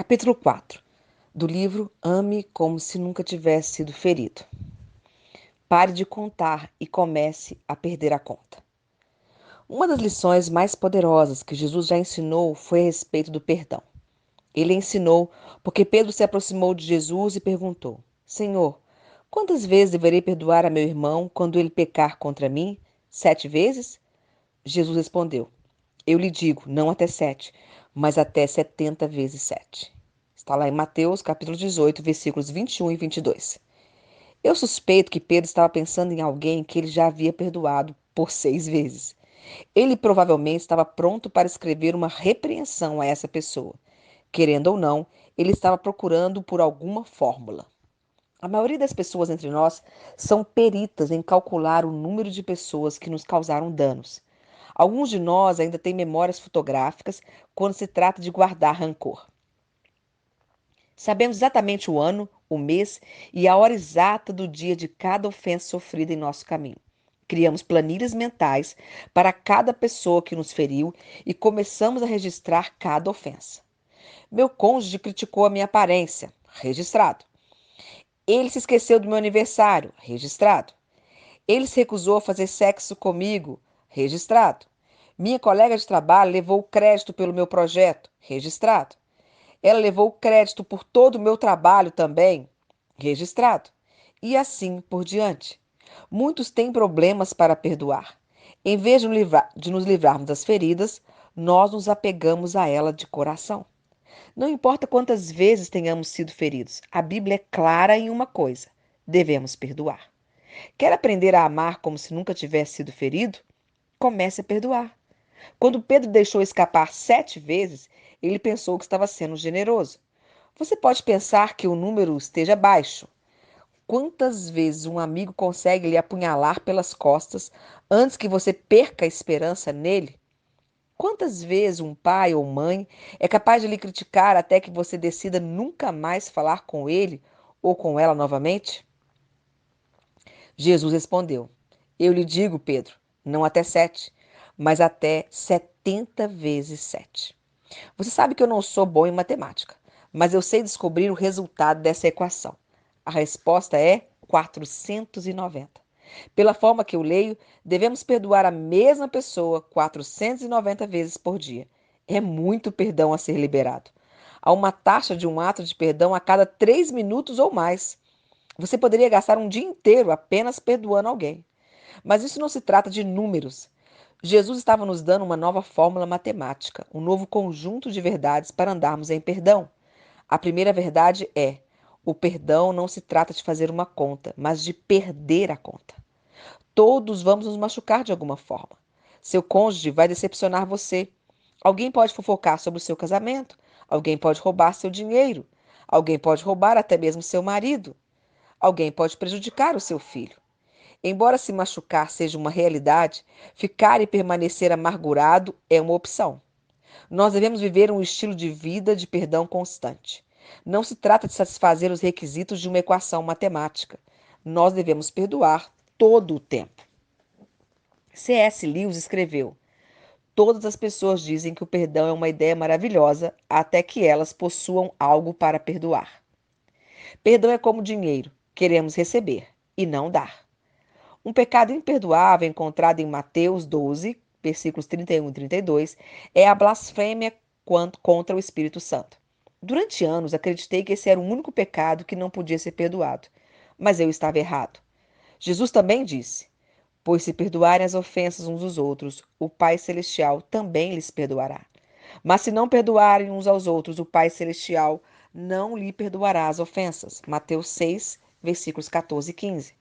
Capítulo 4 do livro Ame como se nunca tivesse sido ferido. Pare de contar e comece a perder a conta. Uma das lições mais poderosas que Jesus já ensinou foi a respeito do perdão. Ele ensinou porque Pedro se aproximou de Jesus e perguntou: Senhor, quantas vezes deverei perdoar a meu irmão quando ele pecar contra mim? 7 vezes? Jesus respondeu: Eu lhe digo, não até 7, mas até 70 vezes 7. Está lá em Mateus, capítulo 18, versículos 21 e 22. Eu suspeito que Pedro estava pensando em alguém que ele já havia perdoado por 6 vezes. Ele provavelmente estava pronto para escrever uma repreensão a essa pessoa. Querendo ou não, ele estava procurando por alguma fórmula. A maioria das pessoas entre nós são peritas em calcular o número de pessoas que nos causaram danos. Alguns de nós ainda têm memórias fotográficas quando se trata de guardar rancor. Sabemos exatamente o ano, o mês e a hora exata do dia de cada ofensa sofrida em nosso caminho. Criamos planilhas mentais para cada pessoa que nos feriu e começamos a registrar cada ofensa. Meu cônjuge criticou a minha aparência. Registrado. Ele se esqueceu do meu aniversário. Registrado. Ele se recusou a fazer sexo comigo. Registrado. Minha colega de trabalho levou o crédito pelo meu projeto. Registrado. Ela levou o crédito por todo o meu trabalho também. Registrado. E assim por diante. Muitos têm problemas para perdoar. Em vez de nos livrarmos das feridas, nós nos apegamos a ela de coração. Não importa quantas vezes tenhamos sido feridos, a Bíblia é clara em uma coisa: devemos perdoar. Quer aprender a amar como se nunca tivesse sido ferido? Comece a perdoar. Quando Pedro deixou escapar 7 vezes, ele pensou que estava sendo generoso. Você pode pensar que o número esteja baixo. Quantas vezes um amigo consegue lhe apunhalar pelas costas antes que você perca a esperança nele? Quantas vezes um pai ou mãe é capaz de lhe criticar até que você decida nunca mais falar com ele ou com ela novamente? Jesus respondeu: Eu lhe digo, Pedro, não até 7, mas até 70 vezes 7. Você sabe que eu não sou bom em matemática, mas eu sei descobrir o resultado dessa equação. A resposta é 490. Pela forma que eu leio, devemos perdoar a mesma pessoa 490 vezes por dia. É muito perdão a ser liberado. Há uma taxa de um ato de perdão a cada 3 minutos ou mais. Você poderia gastar um dia inteiro apenas perdoando alguém. Mas isso não se trata de números. Jesus estava nos dando uma nova fórmula matemática, um novo conjunto de verdades para andarmos em perdão. A primeira verdade é: o perdão não se trata de fazer uma conta, mas de perder a conta. Todos vamos nos machucar de alguma forma. Seu cônjuge vai decepcionar você. Alguém pode fofocar sobre o seu casamento. Alguém pode roubar seu dinheiro. Alguém pode roubar até mesmo seu marido. Alguém pode prejudicar o seu filho. Embora se machucar seja uma realidade, ficar e permanecer amargurado é uma opção. Nós devemos viver um estilo de vida de perdão constante. Não se trata de satisfazer os requisitos de uma equação matemática. Nós devemos perdoar todo o tempo. C.S. Lewis escreveu: Todas as pessoas dizem que o perdão é uma ideia maravilhosa até que elas possuam algo para perdoar. Perdão é como dinheiro, queremos receber e não dar. Um pecado imperdoável encontrado em Mateus 12, versículos 31 e 32, é a blasfêmia contra o Espírito Santo. Durante anos acreditei que esse era o único pecado que não podia ser perdoado, mas eu estava errado. Jesus também disse: Pois se perdoarem as ofensas uns dos outros, o Pai Celestial também lhes perdoará. Mas se não perdoarem uns aos outros, o Pai Celestial não lhe perdoará as ofensas. Mateus 6, versículos 14 e 15.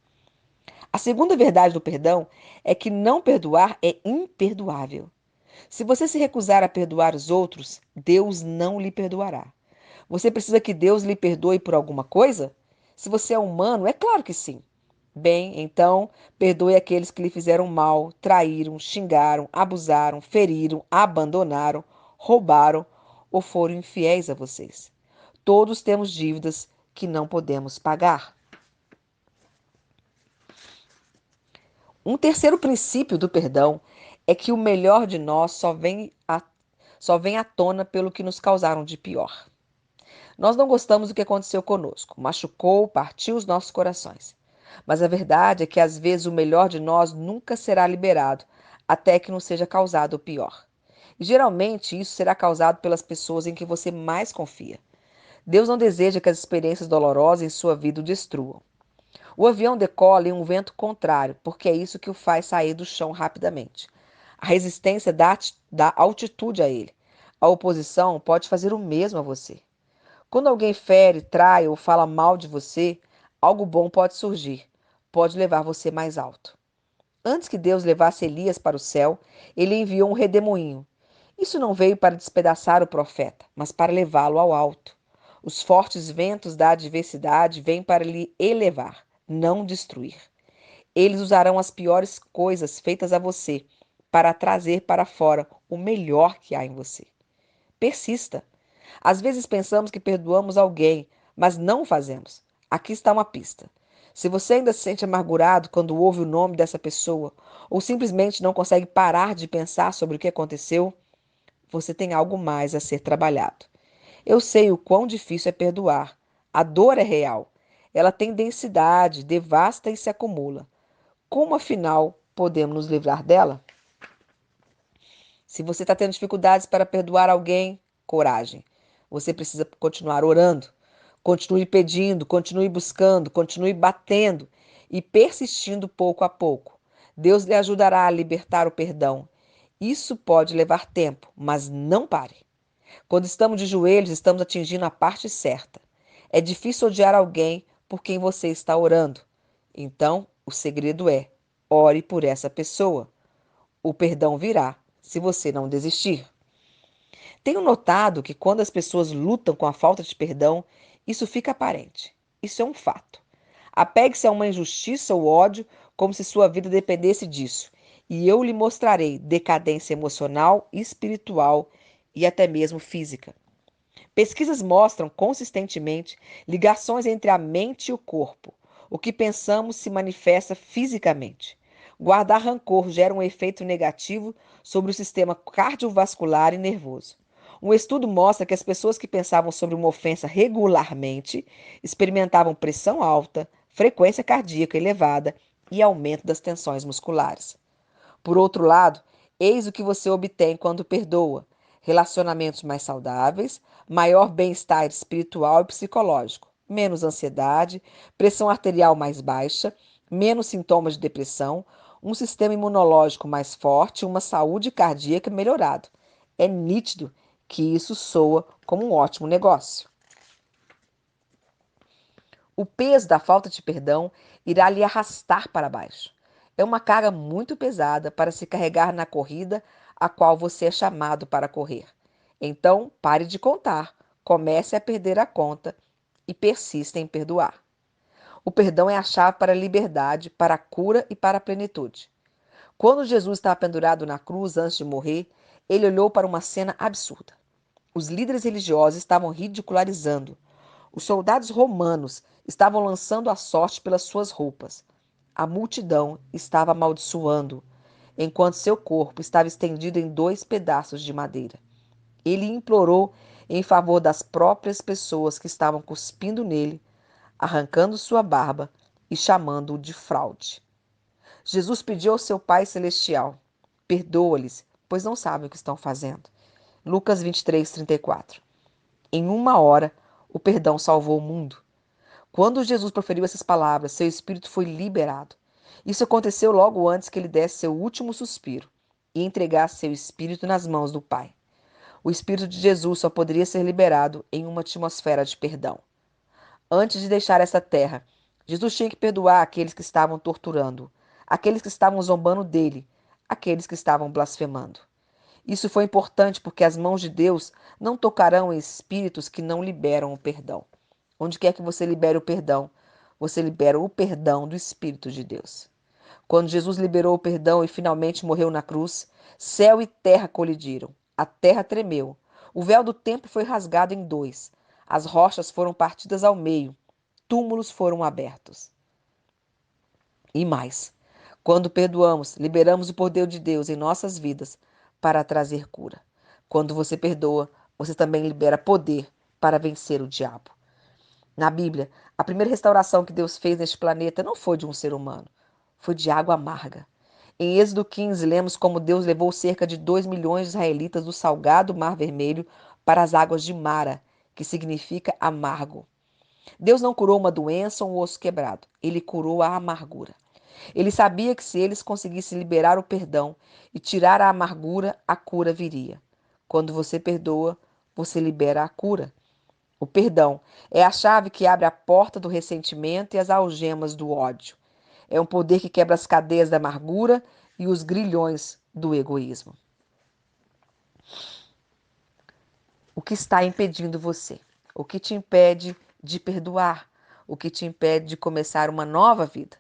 A segunda verdade do perdão é que não perdoar é imperdoável. Se você se recusar a perdoar os outros, Deus não lhe perdoará. Você precisa que Deus lhe perdoe por alguma coisa? Se você é humano, é claro que sim. Bem, então, perdoe aqueles que lhe fizeram mal, traíram, xingaram, abusaram, feriram, abandonaram, roubaram ou foram infiéis a vocês. Todos temos dívidas que não podemos pagar. Um terceiro princípio do perdão é que o melhor de nós só vem à tona pelo que nos causaram de pior. Nós não gostamos do que aconteceu conosco, machucou, partiu os nossos corações. Mas a verdade é que às vezes o melhor de nós nunca será liberado, até que não seja causado o pior. E geralmente isso será causado pelas pessoas em que você mais confia. Deus não deseja que as experiências dolorosas em sua vida o destruam. O avião decola em um vento contrário, porque é isso que o faz sair do chão rapidamente. A resistência dá altitude a ele. A oposição pode fazer o mesmo a você. Quando alguém fere, trai ou fala mal de você, algo bom pode surgir, pode levar você mais alto. Antes que Deus levasse Elias para o céu, ele enviou um redemoinho. Isso não veio para despedaçar o profeta, mas para levá-lo ao alto. Os fortes ventos da adversidade vêm para lhe elevar, não destruir. Eles usarão as piores coisas feitas a você para trazer para fora o melhor que há em você. Persista. Às vezes pensamos que perdoamos alguém, mas não o fazemos. Aqui está uma pista. Se você ainda se sente amargurado quando ouve o nome dessa pessoa, ou simplesmente não consegue parar de pensar sobre o que aconteceu, você tem algo mais a ser trabalhado. Eu sei o quão difícil é perdoar. A dor é real. Ela tem densidade, devasta e se acumula. Como afinal podemos nos livrar dela? Se você está tendo dificuldades para perdoar alguém, coragem. Você precisa continuar orando. Continue pedindo, continue buscando, continue batendo e persistindo pouco a pouco. Deus lhe ajudará a libertar o perdão. Isso pode levar tempo, mas não pare. Quando estamos de joelhos, estamos atingindo a parte certa. É difícil odiar alguém por quem você está orando. Então, o segredo é: ore por essa pessoa. O perdão virá se você não desistir. Tenho notado que quando as pessoas lutam com a falta de perdão, isso fica aparente. Isso é um fato. Apegue-se a uma injustiça ou ódio como se sua vida dependesse disso, e eu lhe mostrarei decadência emocional, espiritual e até mesmo física. Pesquisas mostram consistentemente ligações entre a mente e o corpo. O que pensamos se manifesta fisicamente. Guardar rancor gera um efeito negativo sobre o sistema cardiovascular e nervoso. Um estudo mostra que as pessoas que pensavam sobre uma ofensa regularmente experimentavam pressão alta, frequência cardíaca elevada e aumento das tensões musculares. Por outro lado, eis o que você obtém quando perdoa: relacionamentos mais saudáveis, maior bem-estar espiritual e psicológico, menos ansiedade, pressão arterial mais baixa, menos sintomas de depressão, um sistema imunológico mais forte, uma saúde cardíaca melhorado. É nítido que isso soa como um ótimo negócio. O peso da falta de perdão irá lhe arrastar para baixo. É uma carga muito pesada para se carregar na corrida a qual você é chamado para correr. Então, pare de contar, comece a perder a conta e persista em perdoar. O perdão é a chave para a liberdade, para a cura e para a plenitude. Quando Jesus estava pendurado na cruz antes de morrer, ele olhou para uma cena absurda. Os líderes religiosos estavam ridicularizando. Os soldados romanos estavam lançando a sorte pelas suas roupas. A multidão estava amaldiçoando, enquanto seu corpo estava estendido em 2 pedaços de madeira. Ele implorou em favor das próprias pessoas que estavam cuspindo nele, arrancando sua barba e chamando-o de fraude. Jesus pediu ao seu Pai Celestial: perdoa-lhes, pois não sabem o que estão fazendo. Lucas 23:34. Em uma hora, o perdão salvou o mundo. Quando Jesus proferiu essas palavras, seu espírito foi liberado. Isso aconteceu logo antes que ele desse seu último suspiro e entregasse seu espírito nas mãos do Pai. O espírito de Jesus só poderia ser liberado em uma atmosfera de perdão. Antes de deixar essa terra, Jesus tinha que perdoar aqueles que estavam torturando, aqueles que estavam zombando dele, aqueles que estavam blasfemando. Isso foi importante porque as mãos de Deus não tocarão em espíritos que não liberam o perdão. Onde quer que você libere o perdão, você libera o perdão do Espírito de Deus. Quando Jesus liberou o perdão e finalmente morreu na cruz, céu e terra colidiram. A terra tremeu. O véu do templo foi rasgado em 2. As rochas foram partidas ao meio. Túmulos foram abertos. E mais, quando perdoamos, liberamos o poder de Deus em nossas vidas para trazer cura. Quando você perdoa, você também libera poder para vencer o diabo. Na Bíblia, a primeira restauração que Deus fez neste planeta não foi de um ser humano, foi de água amarga. Em Êxodo 15, lemos como Deus levou cerca de 2 milhões de israelitas do salgado Mar Vermelho para as águas de Mara, que significa amargo. Deus não curou uma doença ou um osso quebrado, ele curou a amargura. Ele sabia que se eles conseguissem liberar o perdão e tirar a amargura, a cura viria. Quando você perdoa, você libera a cura. O perdão é a chave que abre a porta do ressentimento e as algemas do ódio. É um poder que quebra as cadeias da amargura e os grilhões do egoísmo. O que está impedindo você? O que te impede de perdoar? O que te impede de começar uma nova vida?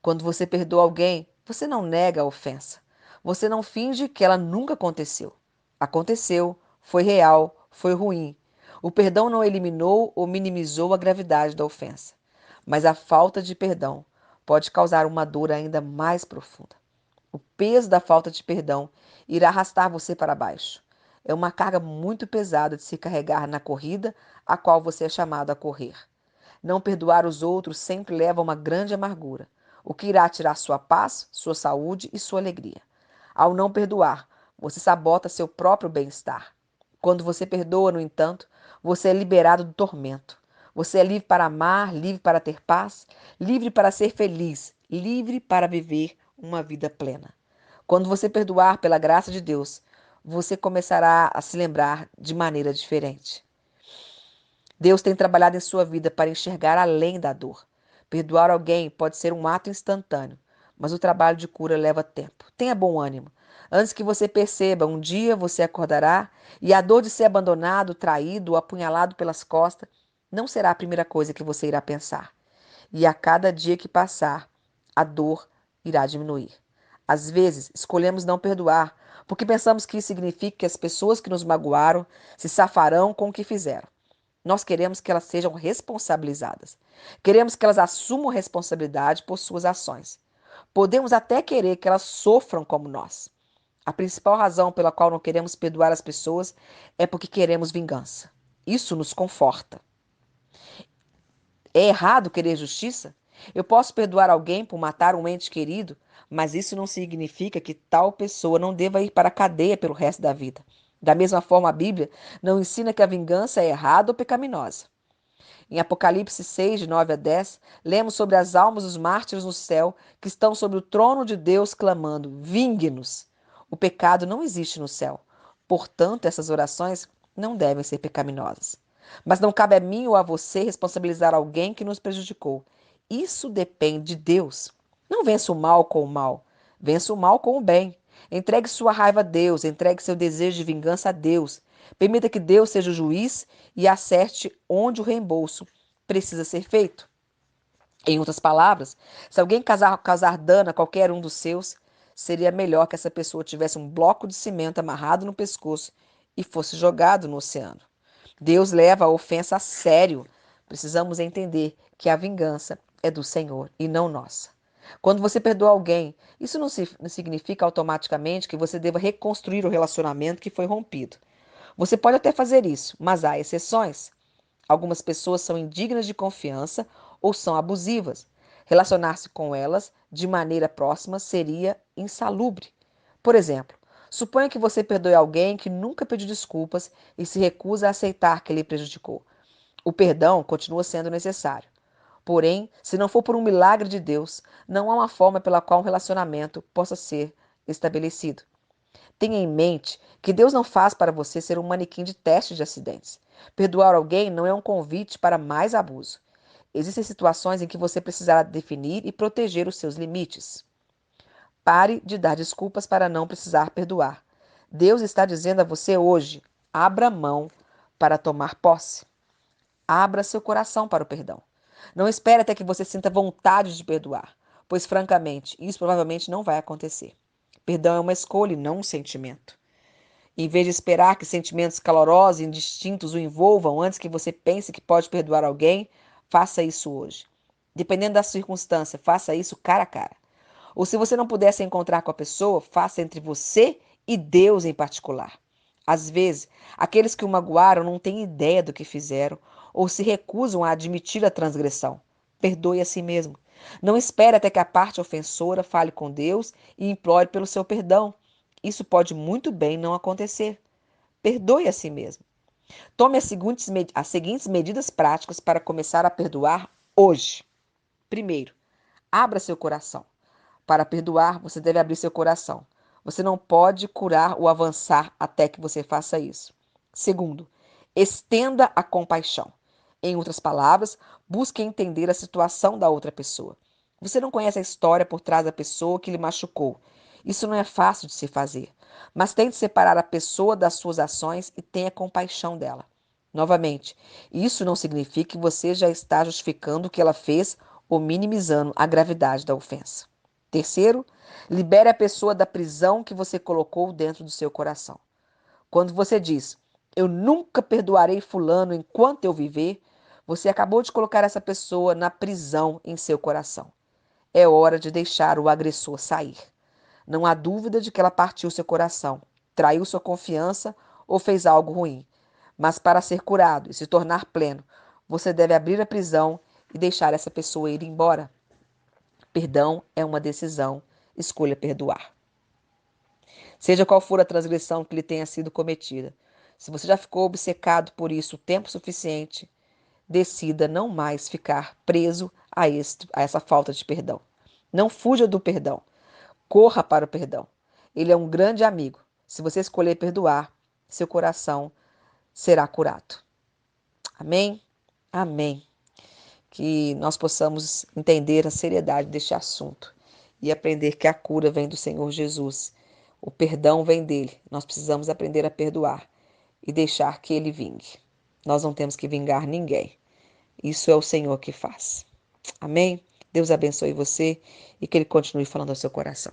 Quando você perdoa alguém, você não nega a ofensa. Você não finge que ela nunca aconteceu. Aconteceu, foi real, foi ruim. O perdão não eliminou ou minimizou a gravidade da ofensa, mas a falta de perdão pode causar uma dor ainda mais profunda. O peso da falta de perdão irá arrastar você para baixo. É uma carga muito pesada de se carregar na corrida a qual você é chamado a correr. Não perdoar os outros sempre leva a uma grande amargura, o que irá tirar sua paz, sua saúde e sua alegria. Ao não perdoar, você sabota seu próprio bem-estar. Quando você perdoa, no entanto, você é liberado do tormento. Você é livre para amar, livre para ter paz, livre para ser feliz, livre para viver uma vida plena. Quando você perdoar pela graça de Deus, você começará a se lembrar de maneira diferente. Deus tem trabalhado em sua vida para enxergar além da dor. Perdoar alguém pode ser um ato instantâneo, mas o trabalho de cura leva tempo. Tenha bom ânimo. Antes que você perceba, um dia você acordará e a dor de ser abandonado, traído ou apunhalado pelas costas não será a primeira coisa que você irá pensar. E a cada dia que passar, a dor irá diminuir. Às vezes, escolhemos não perdoar, porque pensamos que isso significa que as pessoas que nos magoaram se safarão com o que fizeram. Nós queremos que elas sejam responsabilizadas. Queremos que elas assumam responsabilidade por suas ações. Podemos até querer que elas sofram como nós. A principal razão pela qual não queremos perdoar as pessoas é porque queremos vingança. Isso nos conforta. É errado querer justiça? Eu posso perdoar alguém por matar um ente querido, mas isso não significa que tal pessoa não deva ir para a cadeia pelo resto da vida. Da mesma forma, a Bíblia não ensina que a vingança é errada ou pecaminosa. Em Apocalipse 6, de 9 a 10, lemos sobre as almas dos mártires no céu que estão sobre o trono de Deus clamando: vingue-nos. O pecado não existe no céu. Portanto, essas orações não devem ser pecaminosas. Mas não cabe a mim ou a você responsabilizar alguém que nos prejudicou. Isso depende de Deus. Não vença o mal com o mal. Vença o mal com o bem. Entregue sua raiva a Deus. Entregue seu desejo de vingança a Deus. Permita que Deus seja o juiz e acerte onde o reembolso precisa ser feito. Em outras palavras, se alguém causar dano a qualquer um dos seus, seria melhor que essa pessoa tivesse um bloco de cimento amarrado no pescoço e fosse jogado no oceano. Deus leva a ofensa a sério. Precisamos entender que a vingança é do Senhor e não nossa. Quando você perdoa alguém, isso não significa automaticamente que você deva reconstruir o relacionamento que foi rompido. Você pode até fazer isso, mas há exceções. Algumas pessoas são indignas de confiança ou são abusivas. Relacionar-se com elas de maneira próxima seria insalubre. Por exemplo, suponha que você perdoe alguém que nunca pediu desculpas e se recusa a aceitar que lhe prejudicou. O perdão continua sendo necessário. Porém, se não for por um milagre de Deus, não há uma forma pela qual um relacionamento possa ser estabelecido. Tenha em mente que Deus não faz para você ser um manequim de teste de acidentes. Perdoar alguém não é um convite para mais abuso. Existem situações em que você precisará definir e proteger os seus limites. Pare de dar desculpas para não precisar perdoar. Deus está dizendo a você hoje: abra mão para tomar posse. Abra seu coração para o perdão. Não espere até que você sinta vontade de perdoar, pois, francamente, isso provavelmente não vai acontecer. Perdão é uma escolha e não um sentimento. Em vez de esperar que sentimentos calorosos e indistintos o envolvam antes que você pense que pode perdoar alguém, faça isso hoje. Dependendo da circunstância, faça isso cara a cara. Ou se você não puder se encontrar com a pessoa, faça entre você e Deus em particular. Às vezes, aqueles que o magoaram não têm ideia do que fizeram ou se recusam a admitir a transgressão. Perdoe a si mesmo. Não espere até que a parte ofensora fale com Deus e implore pelo seu perdão. Isso pode muito bem não acontecer. Perdoe a si mesmo. Tome as seguintes medidas práticas para começar a perdoar hoje. Primeiro, abra seu coração. Para perdoar, você deve abrir seu coração. Você não pode curar ou avançar até que você faça isso. Segundo, estenda a compaixão. Em outras palavras, busque entender a situação da outra pessoa. Você não conhece a história por trás da pessoa que lhe machucou. Isso não é fácil de se fazer. Mas tente separar a pessoa das suas ações e tenha compaixão dela. Novamente, isso não significa que você já está justificando o que ela fez ou minimizando a gravidade da ofensa. Terceiro, libere a pessoa da prisão que você colocou dentro do seu coração. Quando você diz, eu nunca perdoarei fulano enquanto eu viver, você acabou de colocar essa pessoa na prisão em seu coração. É hora de deixar o agressor sair. Não há dúvida de que ela partiu seu coração, traiu sua confiança ou fez algo ruim. Mas para ser curado e se tornar pleno, você deve abrir a prisão e deixar essa pessoa ir embora. Perdão é uma decisão. Escolha perdoar. Seja qual for a transgressão que lhe tenha sido cometida, se você já ficou obcecado por isso o tempo suficiente, decida não mais ficar preso a essa falta de perdão. Não fuja do perdão. Corra para o perdão. Ele é um grande amigo. Se você escolher perdoar, seu coração será curado. Amém? Amém. Que nós possamos entender a seriedade deste assunto e aprender que a cura vem do Senhor Jesus. O perdão vem dele. Nós precisamos aprender a perdoar e deixar que ele vingue. Nós não temos que vingar ninguém. Isso é o Senhor que faz. Amém? Deus abençoe você e que ele continue falando ao seu coração.